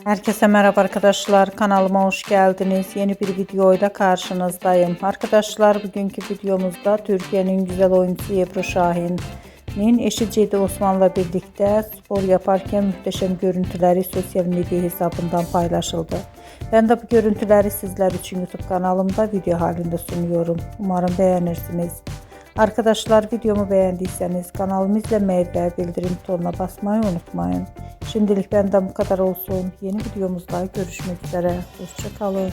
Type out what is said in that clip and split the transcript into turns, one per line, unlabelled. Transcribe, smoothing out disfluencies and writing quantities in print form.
Herkese merhaba arkadaşlar, kanalıma hoş geldiniz. Yeni bir videoyla karşınızdayım. Arkadaşlar, bugünkü videomuzda Türkiye'nin güzel oyuncusu Ebru Şahin'in eşi Cedi Osman'la birlikte spor yaparken muhteşem görüntüleri sosyal medya hesabından paylaşıldı. Ben de bu görüntüleri sizler için YouTube kanalımda video halinde sunuyorum. Umarım beğenirsiniz. Arkadaşlar, videomu beğendiyseniz kanalımı izlemeyi ve bildirim butonuna basmayı unutmayın. Şimdilik benden bu kadar olsun. Yeni videomuzda görüşmek üzere. Hoşça kalın.